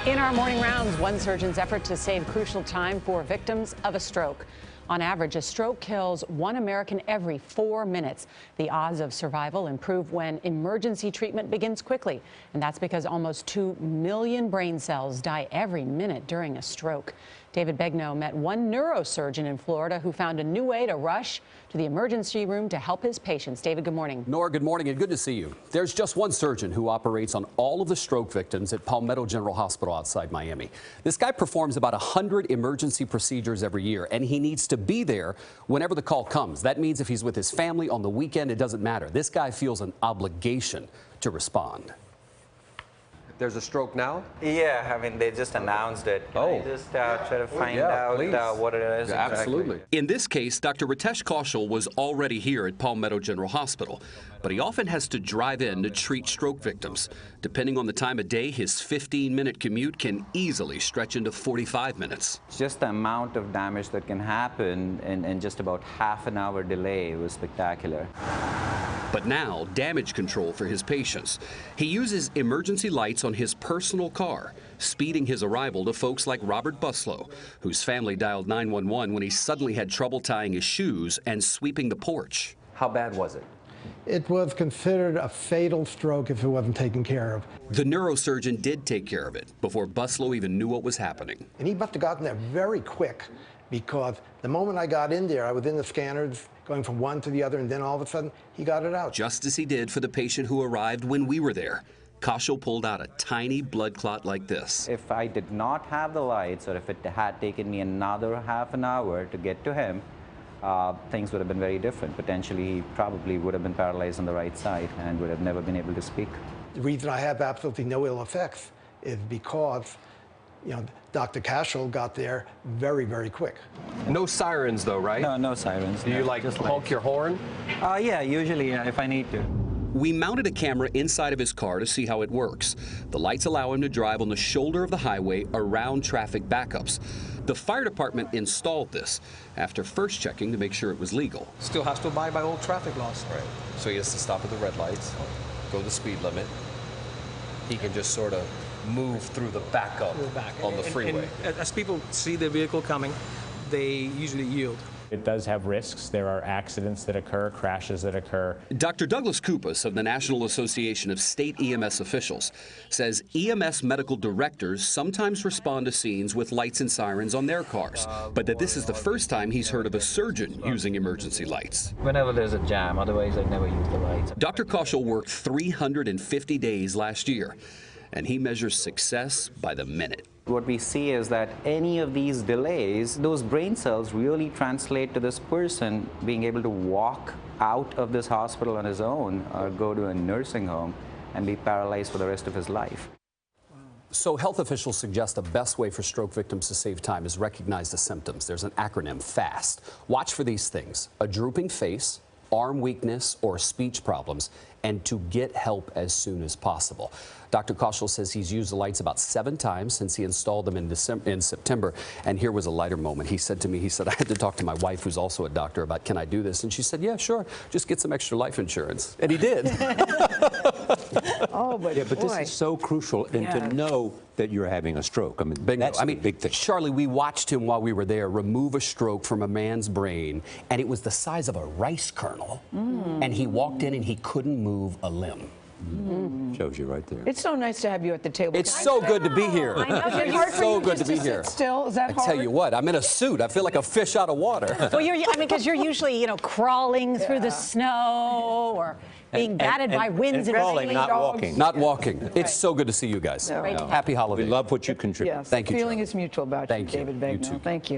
In our morning rounds, one surgeon's effort to save crucial time for victims of a stroke. On average, a stroke kills one American every 4 minutes. The odds of survival improve when emergency treatment begins quickly. And that's because almost 2 million brain cells die every minute during a stroke. David Begnaud met one neurosurgeon in Florida who found a new way to rush to the emergency room to help his patients. David, good morning. Nora, good morning and good to see you. There's just one surgeon who operates on all of the stroke victims at Palmetto General Hospital outside Miami. This guy performs about 100 emergency procedures every year, and he needs to be there whenever the call comes. That means if he's with his family on the weekend, it doesn't matter. This guy feels an obligation to respond. There's a stroke now? Yeah, I mean, they just announced it. Can I just try to find out what it is? Yeah, absolutely. In this case, Dr. Ritesh Kaushal was already here at Palmetto General Hospital, but he often has to drive in to treat stroke victims. Depending on the time of day, his 15-minute commute can easily stretch into 45 minutes. Just the amount of damage that can happen in just about half an hour delay was spectacular. But now, damage control for his patients. He uses emergency lights on his personal car, speeding his arrival to folks like Robert Buslow, whose family dialed 911 when he suddenly had trouble tying his shoes and sweeping the porch. How bad was it? It was considered a fatal stroke if it wasn't taken care of. The neurosurgeon did take care of it before Buslow even knew what was happening. And he must have gotten there very quick, because the moment I got in there, I was in the scanners, going from one to the other, and then all of a sudden, he got it out. Just as he did for the patient who arrived when we were there. Kaushal pulled out a tiny blood clot like this. If I did not have the lights, or if it had taken me another half an hour to get to him, things would have been very different. Potentially, he probably would have been paralyzed on the right side and would have never been able to speak. The reason I have absolutely no ill effects is because, Dr. Kaushal got there very, very quick. No sirens though, right? No sirens. Do you just honk your horn? Yeah, usually if I need to. We mounted a camera inside of his car to see how it works. The lights allow him to drive on the shoulder of the highway around traffic backups. The fire department installed this after first checking to make sure it was legal. Still has to abide by all traffic laws. Right. So he has to stop at the red lights, go the speed limit. He can just sort of move through the backup on the freeway. And as people see the vehicle coming, they usually yield. It does have risks. There are accidents that occur, crashes that occur. Dr. Douglas Kupas of the National Association of State EMS Officials says EMS medical directors sometimes respond to scenes with lights and sirens on their cars, but that this is the first time he's heard of a surgeon using emergency lights. Whenever there's a jam, otherwise I'd never use the lights. Dr. Kaushal worked 350 days last year, and he measures success by the minute. What we see is that any of these delays, those brain cells really translate to this person being able to walk out of this hospital on his own or go to a nursing home and be paralyzed for the rest of his life. So health officials suggest the best way for stroke victims to save time is recognize the symptoms. There's an acronym, FAST. Watch for these things: a drooping face, arm weakness, or speech problems, and to get help as soon as possible. Dr. Kaushal says he's used the lights about 7 times since he installed them in September. And here was a lighter moment. He said to me, I had to talk to my wife, who's also a doctor, about, can I do this? And she said, yeah, sure. Just get some extra life insurance. And he did. Oh, but this is so crucial, and to know that you're having a stroke. I mean, that's the big thing. Charlie, we watched him while we were there remove a stroke from a man's brain, and it was the size of a rice kernel. And he walked in and he couldn't move a limb. Shows you right there. It's so nice to have you at the table. It's so good to be here. I know. It's so good to be here. Still, is that hard? I tell you what, I'm in a suit. I feel like a fish out of water. Well, because you're usually, crawling through the snow or being batted by winds and crawling, not walking. Not walking. It's so good to see you guys. No. Happy holidays. We love what you contribute. Yes. Thank you, Feeling Charlie. is mutual about Thank you, David Begnaud. You too. Thank you.